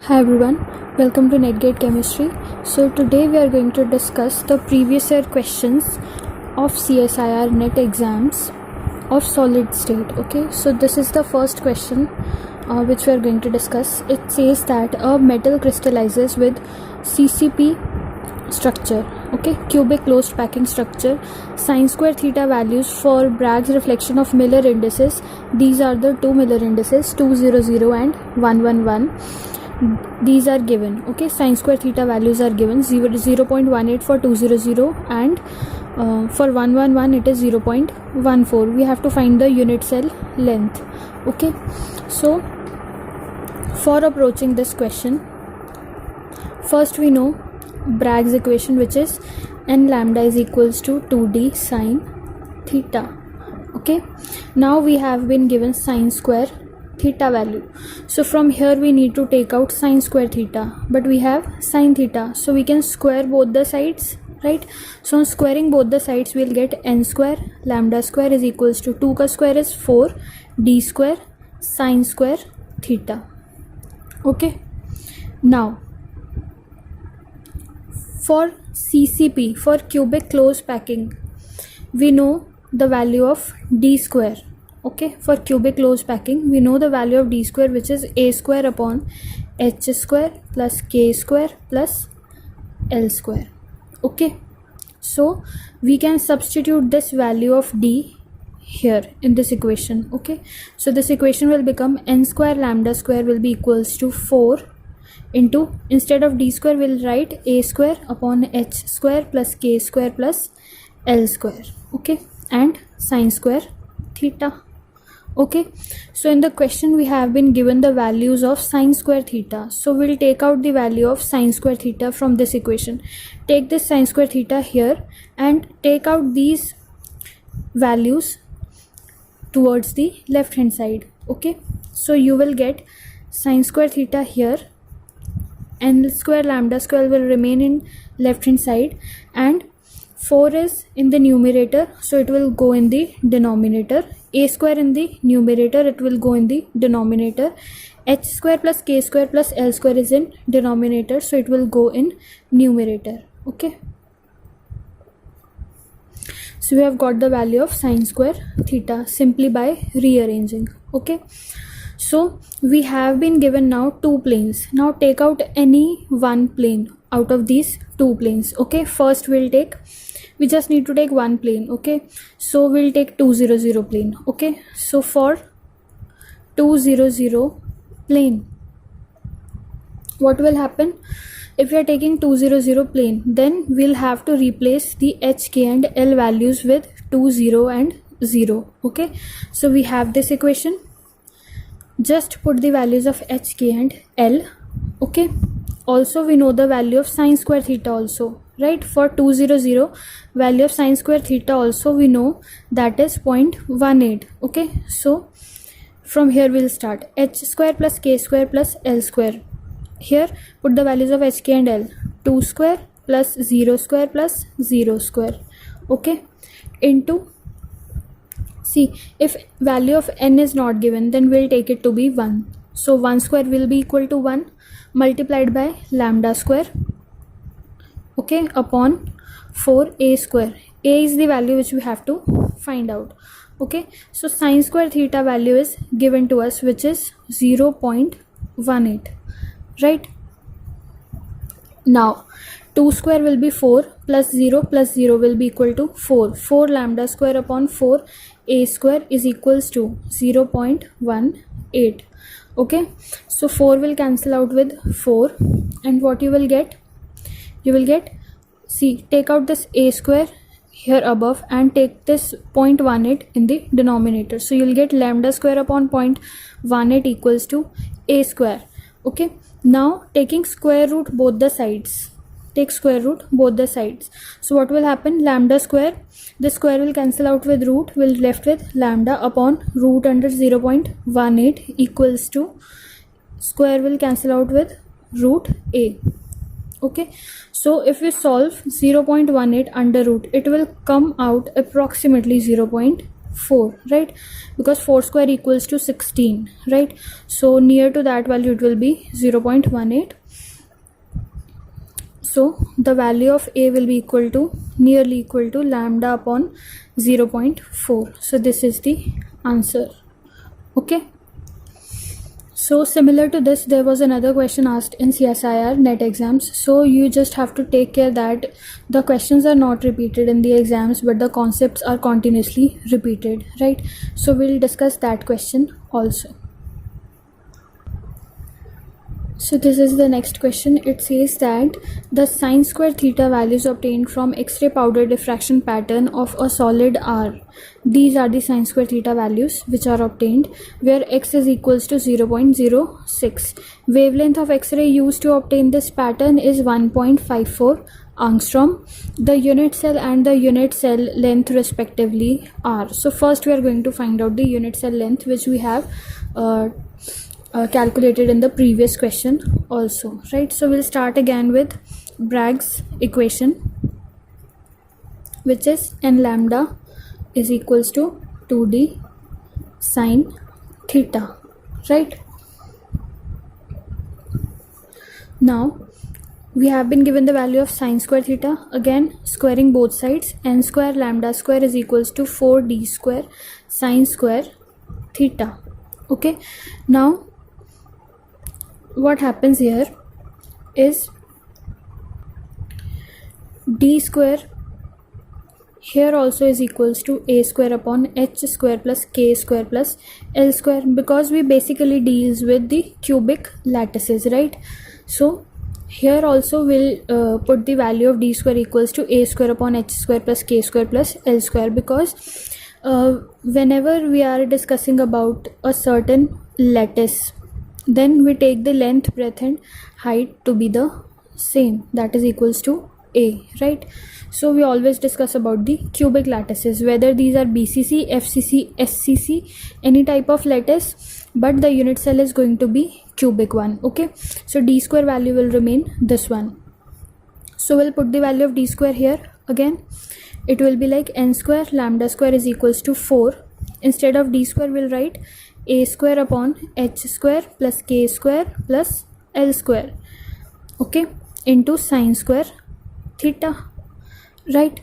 Hi everyone, welcome to NetGate Chemistry. So today we are going to discuss the previous year questions of CSIR NET exams of solid state. Okay, so this is the first question which we are going to discuss. It says that a metal crystallizes with CCP structure, okay, cubic closed packing structure, sine square theta values for Bragg's reflection of Miller indices. These are the two Miller indices, 200 and 111. These are given, okay. Sine square theta values are given, 0.18 for 200 and for 111 it is 0.14. We have to find the unit cell length, okay. So for approaching this question, first we know Bragg's equation, which is n lambda is equals to 2d sine theta, okay. Now we have been given sine square theta value, so from here we need to take out sine square theta, but we have sine theta, so we can square both the sides, right? So on squaring both the sides we'll get n square lambda square is equals to 2 ka square is 4 d square sine square theta, okay. Now for CCP, for cubic closed packing, we know the value of d square, okay. For cubic closed packing we know the value of d square, which is a square upon h square plus k square plus l square, okay. So we can substitute this value of d here in this equation, okay. So this equation will become n square lambda square will be equals to 4 into, instead of d square we'll write a square upon h square plus k square plus l square, okay, and sine square theta, okay. So in the question we have been given the values of sine square theta, so we'll take out the value of sine square theta from this equation. Take this sine square theta here and take out these values towards the left hand side, okay. So you will get sine square theta here, n square lambda square will remain in left hand side, and 4 is in the numerator, so it will go in the denominator. A square in the numerator, it will go in the denominator. H square plus k square plus l square is in denominator, so it will go in numerator, okay. So we have got the value of sine square theta simply by rearranging, okay. So we have been given now two planes. Now take out any one plane out of these two planes, okay. First we just need to take one plane, okay. So we'll take 200 plane, okay. So for 200 plane, what will happen? If we are taking 200 plane, then we'll have to replace the h, k and l values with 2, 0 and 0, okay. So we have this equation, just put the values of h, k and l, okay. Also we know the value of sine square theta also, right? For 200 value of sine square theta also we know that is 0.18, okay. So from here we'll start h square plus k square plus l square. Here put the values of h, k and l, 2 square plus 0 square plus 0 square, okay, into, see, if value of n is not given, then we'll take it to be 1. So 1 square will be equal to 1 multiplied by lambda square, okay, upon 4a square. A is the value which we have to find out, okay. So sine square theta value is given to us, which is 0.18, right? Now 2 square will be 4 plus 0 will be equal to 4. 4 lambda square upon 4 a square is equals to 0.18, okay. So 4 will cancel out with 4, and what you will get? You will get, see, take out this a square here above and take this 0.18 in the denominator, so you will get lambda square upon 0.18 equals to a square, okay. Now taking square root both the sides, take square root both the sides, so what will happen? Lambda square, this square will cancel out with root, will left with lambda upon root under 0.18 equals to, square will cancel out with root a, okay. So if we solve 0.18 under root, it will come out approximately 0.5, 4, right? Because 4 square equals to 16, right? So near to that value it will be 0.18. So the value of a will be nearly equal to lambda upon 0.4. So this is the answer. Okay. So similar to this, there was another question asked in CSIR net exams. So you just have to take care that the questions are not repeated in the exams, but the concepts are continuously repeated, right? So we'll discuss that question also. So this is the next question. It says that the sine square theta values obtained from X-ray powder diffraction pattern of a solid are. These are the sine square theta values which are obtained where x is equals to 0.06. Wavelength of X-ray used to obtain this pattern is 1.54 angstrom. The unit cell and the unit cell length respectively are. So first we are going to find out the unit cell length, which we have calculated in the previous question also, right? So we'll start again with Bragg's equation, which is n lambda is equals to 2d sine theta, right? Now we have been given the value of sine square theta. Again, squaring both sides, n square lambda square is equals to 4d square sine square theta. Okay, now what happens here is d square here also is equals to a square upon h square plus k square plus l square, because we basically deals with the cubic lattices, right? So here also we'll put the value of d square equals to a square upon h square plus k square plus l square, because whenever we are discussing about a certain lattice, then we take the length, breadth and height to be the same, that is equals to a, right? So we always discuss about the cubic lattices, whether these are BCC, FCC, SCC, any type of lattice, but the unit cell is going to be cubic one. Okay, so d square value will remain this one. So we'll put the value of d square here. Again, it will be like n square lambda square is equals to 4. Instead of d square we'll write a square upon h square plus k square plus l square, okay, into sine square theta, right?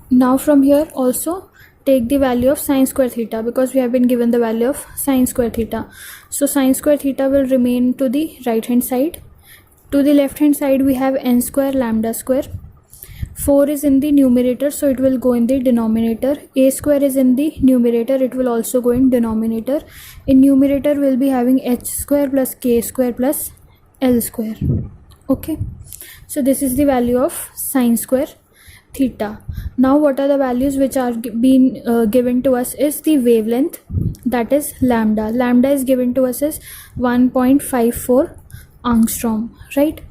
Now from here also take the value of sine square theta, because we have been given the value of sine square theta. So sine square theta will remain to the right hand side. To the left hand side we have n square lambda square. 4 is in the numerator, so it will go in the denominator. A square is in the numerator, it will also go in denominator. In numerator we'll be having h square plus k square plus l square. Okay, so this is the value of sine square theta. Now what are the values which are being given to us is the wavelength, that is lambda. Lambda is given to us as 1.54 angstrom, right?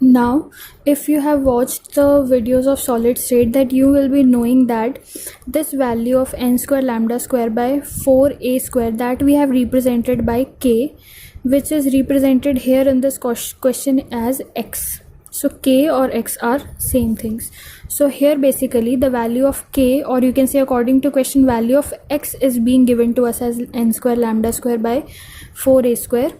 Now if you have watched the videos of solid state, that you will be knowing that this value of n square lambda square by 4a square, that we have represented by k, which is represented here in this question as x. So k or x are same things. So here basically the value of k, or you can say according to question, value of x is being given to us as n square lambda square by 4a square.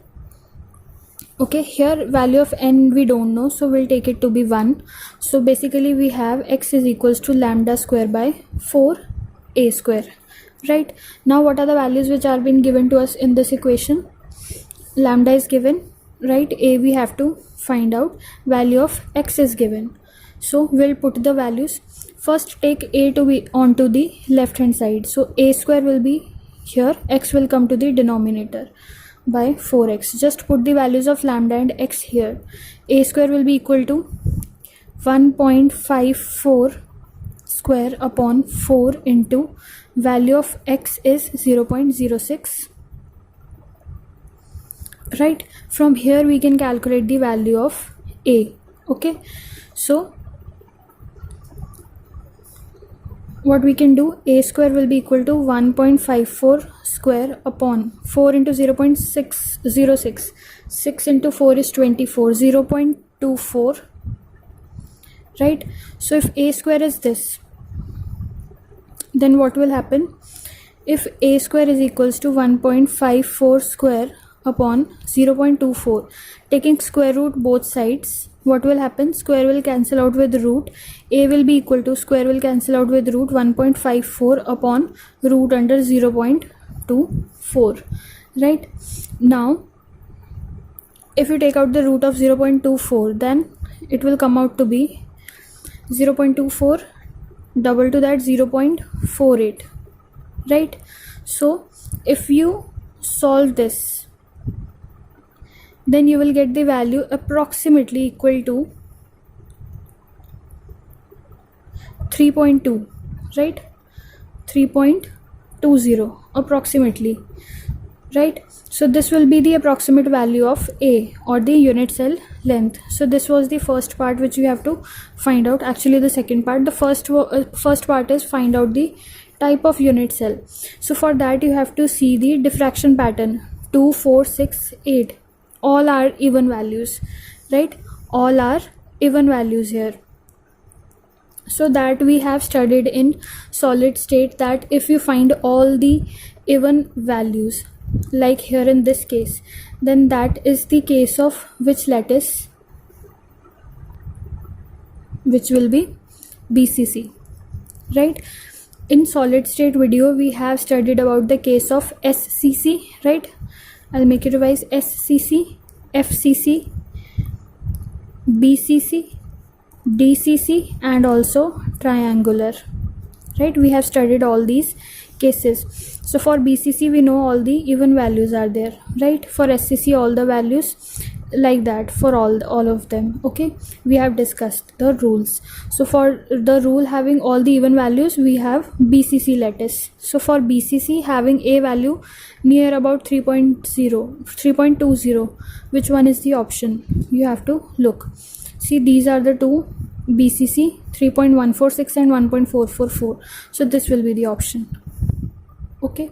Okay, here value of n we don't know, so we'll take it to be 1. So basically we have x is equals to lambda square by 4a square, right? Now what are the values which are being given to us in this equation? Lambda is given, right? A we have to find out, value of x is given. So we'll put the values. First take a to be onto the left hand side. So a square will be here, x will come to the denominator by 4x. Just put the values of lambda and x here. A square will be equal to 1.54 square upon 4 into value of x is 0.06, right? From here we can calculate the value of a. Okay, so what we can do, a square will be equal to 1.54 square upon 4 into 0.606, 6 into 4 is 24, 0.24, right? So if a square is this, then what will happen? If a square is equals to 1.54 square upon 0.24, taking square root both sides, what will happen? Square will cancel out with root, a will be equal to, square will cancel out with root 1.54 upon root under 0.24, right? Now if you take out the root of 0.24, then it will come out to be 0.24 double to that 0.48, right? So if you solve this, then you will get the value approximately equal to 3.2, right? 3.20 approximately, right? So this will be the approximate value of A, or the unit cell length. So this was the first part which you have to find out. Actually the second part, the first part is find out the type of unit cell. So for that you have to see the diffraction pattern. 2, 4, 6, 8 all are even values, right? All are even values here. So that we have studied in solid state, that if you find all the even values, like here in this case, then that is the case of which lattice? Which will be BCC, right? In solid state video we have studied about the case of SCC, right? I'll make it revise: SCC, FCC, BCC, DCC, and also triangular, right? We have studied all these cases. So for BCC we know all the even values are there, right? For SCC all the values, like that for all of them. Okay, we have discussed the rules. So for the rule having all the even values, we have BCC lattice. So for BCC having a value near about 3.20, which one is the option? You have to look. See, these are the two: BCC 3.146 and 1.444. So this will be the option. Okay.